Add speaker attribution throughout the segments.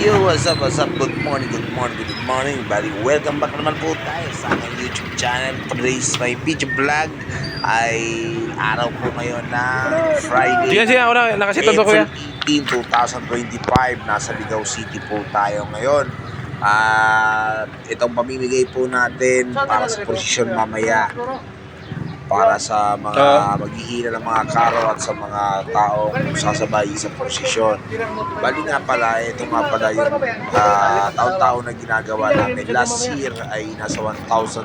Speaker 1: Yo, what's up, what's up? Good morning, good morning, good morning. Bali, welcome back naman po tayo sa aking YouTube channel. Today's my video vlog ay araw po ngayon ng Friday,
Speaker 2: Sige, ako na. Nakasit to, kuya.
Speaker 1: April 18, 2025. Nasa Ligao City po tayo ngayon. At itong pamimigay po natin para sa posisyon mamaya, para sa mga maghihila ng mga karo at sa mga taong sasabay sa prosesyon. Bali nga pala, ito nga pala yung taon-taon na ginagawa namin. Last year ay nasa 1,500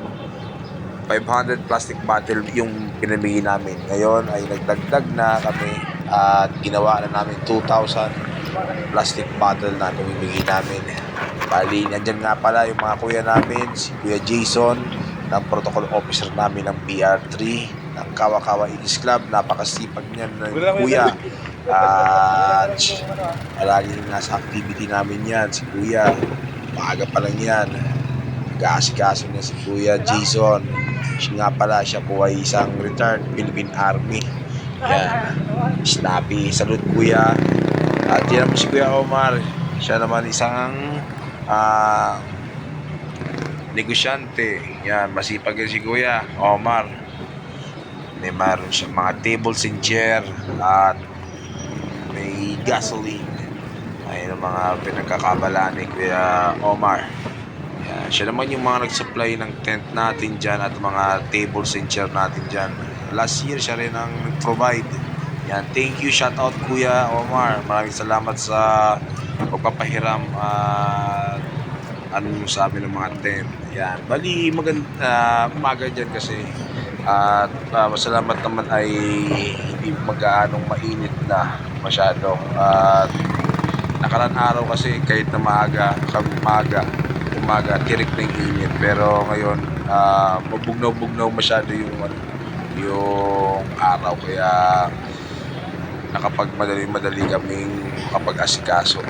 Speaker 1: plastic bottle yung pinamigay namin. Ngayon ay nagdagdag na kami at ginawa na namin 2,000 plastic bottle na pinamigay namin. Bali, nandyan nga pala yung mga kuya namin, si Kuya Jason, ng protocol officer namin ng PR3 ng Kawa-Kawa Igis Club. Napakasipag niyan ng kuya at laging nasa activity namin yan si kuya. Maaga pa lang yan, nag-aasikaso niya si Kuya Jason. Siya nga pala, siya po ay isang retired Philippine Army. Yan, snappy. Salute kuya. At yan naman si Kuya Omar, siya naman isang negosyante. Yan, masipag yun si Kuya Omar. May meron siya mga tables and chair at may gasoline. Ayun ang mga pinagkakabalaan ni Kuya Omar. Yan, siya naman yung mga nag-supply ng tent natin dyan at mga tables and chair natin dyan. Last year siya rin ang nag-provide. Yan, thank you, shout out Kuya Omar. Maraming salamat sa pagpapahiram at anong sabi ng mga tent. Yan, bali maganda umaga dyan kasi at masalamat naman ay hindi mag-aanong mainit na masyado. At nakaraan araw kasi kahit na umaga tirik na yung init, pero ngayon mabugnaw-bugnaw masyado yung araw, kaya nakapagmadali kaming kapag-asikaso.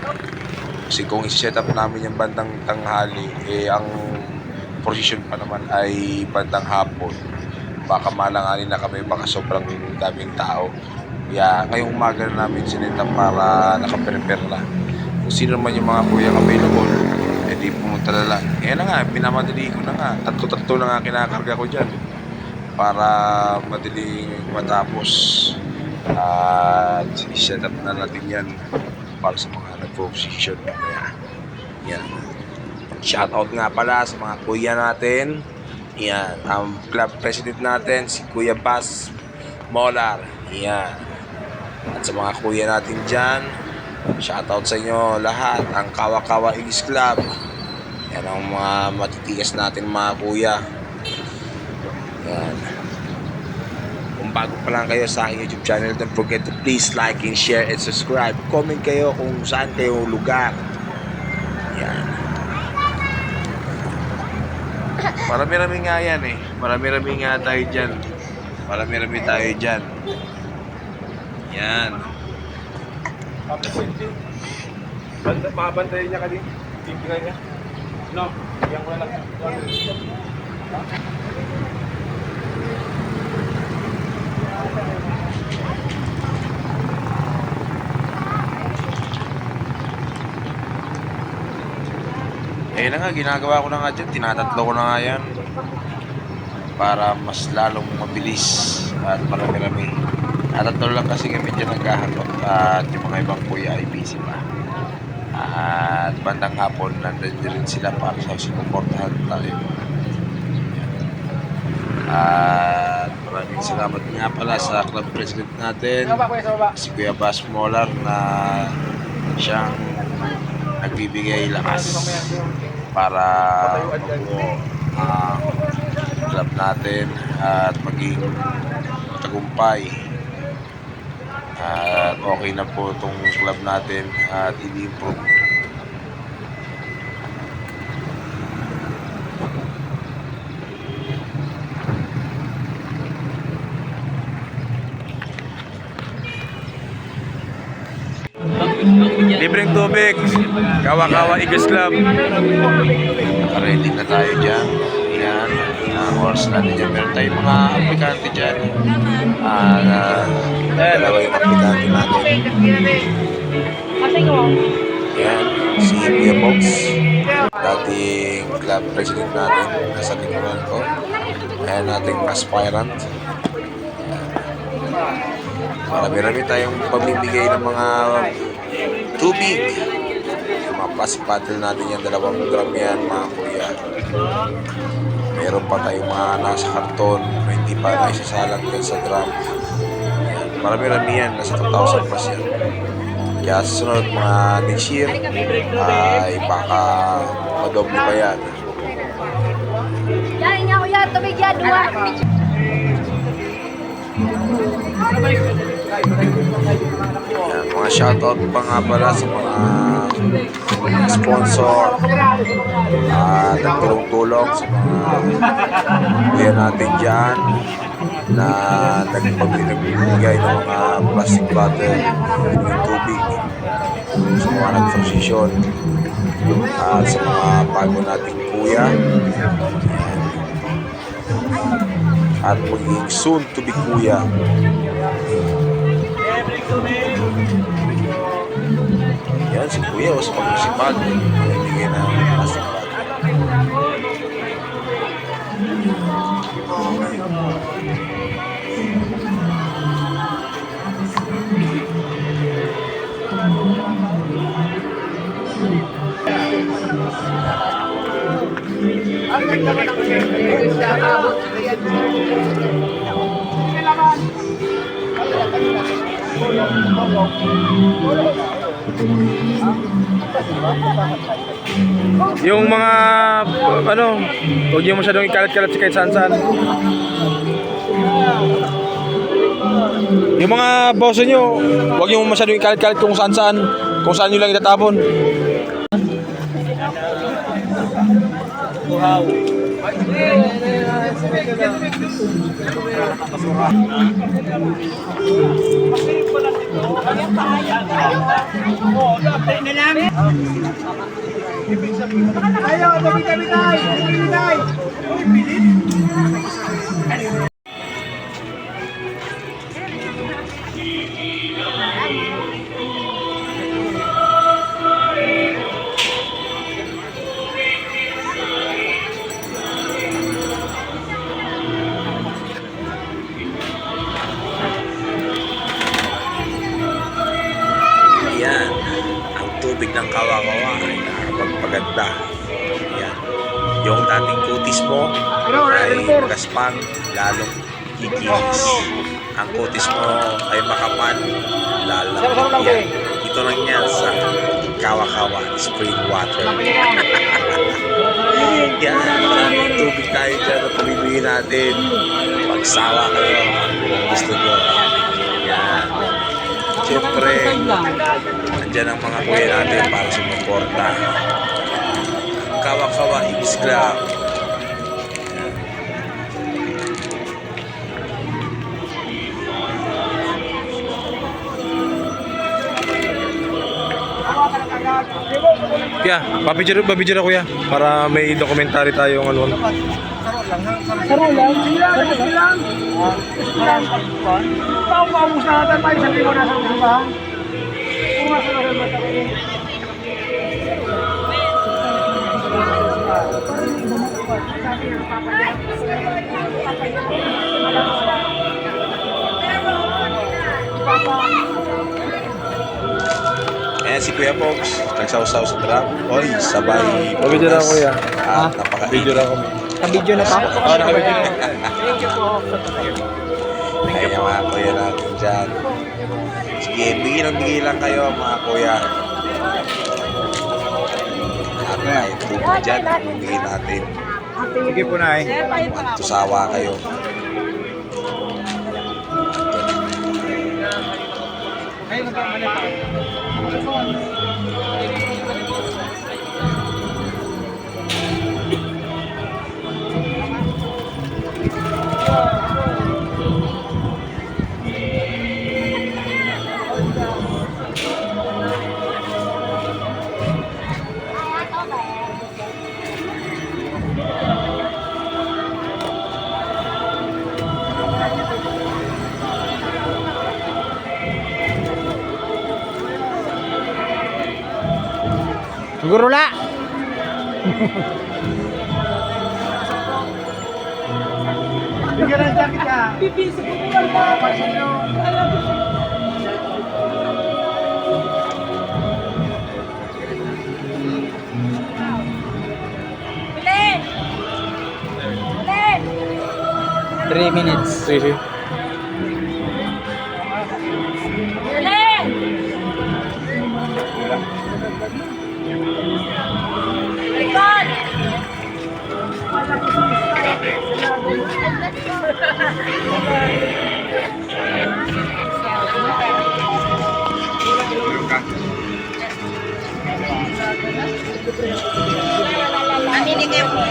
Speaker 1: Kasi kung isi-set up namin yung bandang tanghali, ang position pa naman ay bandang hapon, baka malanganin na kami, baka sobrang daming tao. Kaya ngayong umaga na namin sinita para nakaprepare na. Kung sino naman yung mga kuya available, di pumunta na lang. Kaya na nga, minamadali ko na nga. Tatlo na nga kinakarga ko dyan para madaling matapos. At set up na natin yan para sa mga nag-position mamaya. Yan. Shoutout nga pala sa mga kuya natin. Yan. Ang club president natin, si Kuya Bas Molar. Yan. At sa mga kuya natin dyan, shoutout sa inyo lahat. Ang Kawa-Kawa Igis Club. Yan ang mga matitigas natin mga kuya. Yan. Kung bago pa lang kayo sa aking YouTube channel, don't forget to please like and share and subscribe. Comment kayo kung saan kayo lugar. Yan. Marami-rami nga yan eh. Marami-rami nga tayo dyan. Marami-rami tayo dyan. Yan.
Speaker 2: Mabantayin niya ka din. Tingnan niya. No, yang ko lang.
Speaker 1: Ayun na nga, ginagawa ko na nga dyan. Tinatatlo ko na nga yan para mas lalong mabilis at marami-rami. Tatatlo lang kasi kami dyan naghahanap at yung mga ibang kuya ay busy pa. At bandang hapon, nandun rin sila para sa sinuportahan tayo. At maraming salamat nga pala sa club president natin, si Kuya Bas Molar, na siyang nagbibigay lakas para mabuo ang club natin at maging tagumpay. At okay na po itong club natin at i-improve.
Speaker 2: Libreng tubig. Kawa-Kawa Igis Club.
Speaker 1: Naka-ready na tayo dyan. Yan. Oras natin dyan. Meron tayong mga aplikante dyan. Dalawa yung aplikante natin. Yan. Si Kuya Box, dating club president natin, nasa likuran ko. Ayan nating aspirant. Marami-rami tayong pamimigay ng mga tubig. Yung mga plastic bottle natin yan, 2 drum yan mga kuya. Meron pa tayong mga nasa karton na hindi pa naisasalang yan sa drum. Marami-rami yan, nasa 2,000 plus yan. Kaya sa sunod mga next year ay baka madoble pa yan.
Speaker 3: Yan, nga kuya, tubig yan, dua.
Speaker 1: Yan, mga shoutout pa nga pala sa mga sponsor at nagtulong-tulong sa mga kuya natin dyan na nagbibigay ng mga plastic bottle ng tubig sa mga nag-transition at sa mga bago nating kuya. At magiging soon to be kuya. Yan si kuya o sa pag-municipal bigyan ng plastic bottle.
Speaker 2: Yung mga, huwag niyo masyadong ikalat-kalat sa kahit saan-saan. Yung mga boso nyo, huwag niyo masyadong ikalat-kalat kung saan-saan. Kung saan nyo lang itatapon.
Speaker 1: Yan, ang tubig ng kawa-kawa ay nakakapagpaganda. Yan. Yung dating kutis mo ay magaspang, lalong kikinis. Ang kutis mo ay makapal, lalong yan. Ito lang yan sa kawa-kawa, spring water. Yan, maraming tubig tayo dyan na pamimigay natin. Magsawa kayo kung gusto nyo. Yan. Siyempre, andyan ang mga kuya natin para sumuporta. Kawa-kawa Ibis Club.
Speaker 2: Kuya, papicture kuya. Para may dokumentary tayo yung ano.
Speaker 3: Saro lang.
Speaker 1: Ayan si Kuya Pogs, nagsawsaw sa drum. Oy, sabay.
Speaker 2: Pabidyo na kuya.
Speaker 1: At napaka-video
Speaker 2: na kami.
Speaker 3: Kabidyo na pa?
Speaker 2: Oo, nakabidyo na.
Speaker 1: Ayan yung mga kuya natin dyan. Sige, bigyan lang kayo mga kuya. At tayo tubig dyan, bigyan natin.
Speaker 2: Sige po na
Speaker 1: At tusawa kayo.
Speaker 3: Gurula. Bigyan ng jacket ka. Pipisi ko Bilin! Bilin! 3 minutes.
Speaker 2: Sige.
Speaker 3: Bilin! Likod! Aminin kayo po.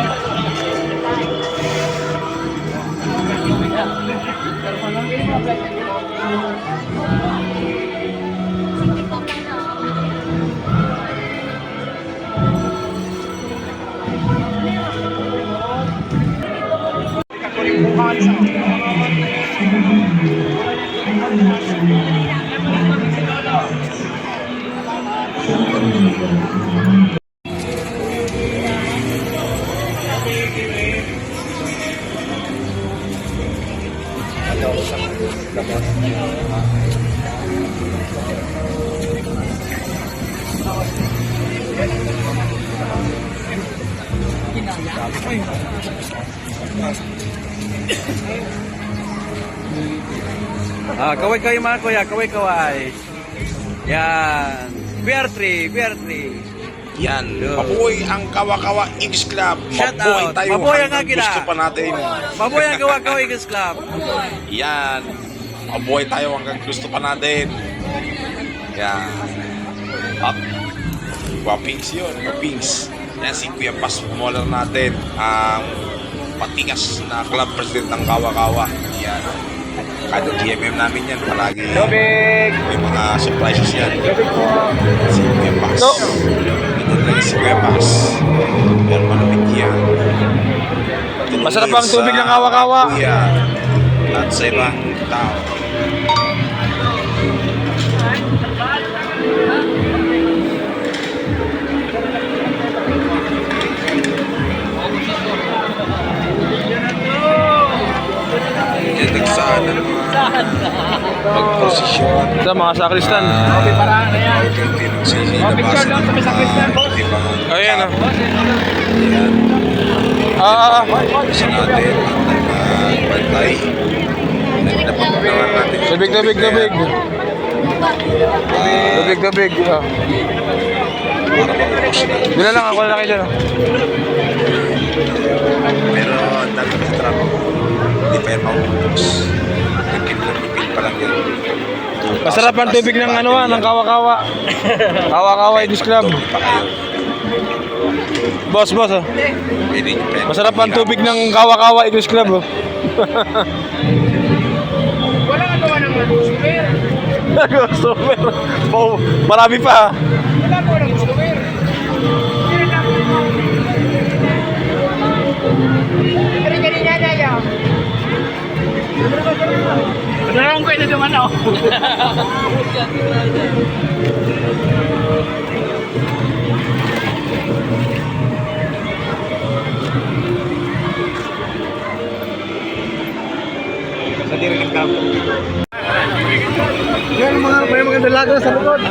Speaker 4: Kaway-kaway mga kuya, kaway-kaway. Yan. BR3, BR3.
Speaker 1: Yan. Mabuhay ang Kawa-Kawa X Club.
Speaker 4: Shout
Speaker 1: Mabuhay
Speaker 4: out.
Speaker 1: tayo
Speaker 4: Mabuhay ang
Speaker 1: hanggang
Speaker 4: Agila.
Speaker 1: gusto pa natin.
Speaker 4: Mabuhay ang Kawa-Kawa Eagles Club.
Speaker 1: Yan. Mabuhay tayo hanggang gusto pa natin. Yan. At Wapings yun. Wapings. Yan si Kuya Bas Moller natin. Ang patikas na club president ng Kawa-Kawa. Yan. Kada GMM namin yan. Palagi may mga surprises yan. Si Kuya Bas. Ito talaga si Kuya Bas. Pero malapit yan.
Speaker 2: Masarap ang tubig ng Kawa-Kawa.
Speaker 1: Kuya. At sa ibang tao. Yan nagsaan ng mga pagprosesyon.
Speaker 2: Sa mga sakristan. Ayan ah.
Speaker 1: Isa natin ang bantay. Napagpunangan natin.
Speaker 2: Tubig. Tubig. Ah.
Speaker 1: Para mag-cross na.
Speaker 2: Dila lang ako na kayo dyan.
Speaker 1: Pero ang dami ng traffic. Hindi pa yan maubos. Nagkipil pa lang yan.
Speaker 2: Masarap ang tubig ng ng Kawa-Kawa. Kawa-Kawa Eagles Club.
Speaker 1: Pa kayo.
Speaker 2: Boss ah.
Speaker 1: Pwede nyo pa yan.
Speaker 2: Masarap ang tubig ng Kawa-Kawa Eagles Club. Oh.
Speaker 3: Wala nga gawa ng customer.
Speaker 2: Customer. Oh, marami pa.
Speaker 3: Wala gawa ng customer. Kari-kari niya niya. Nalang ko ito naman ako. Sa diri ng kampo. Yan mga may mga dalaga sa likod.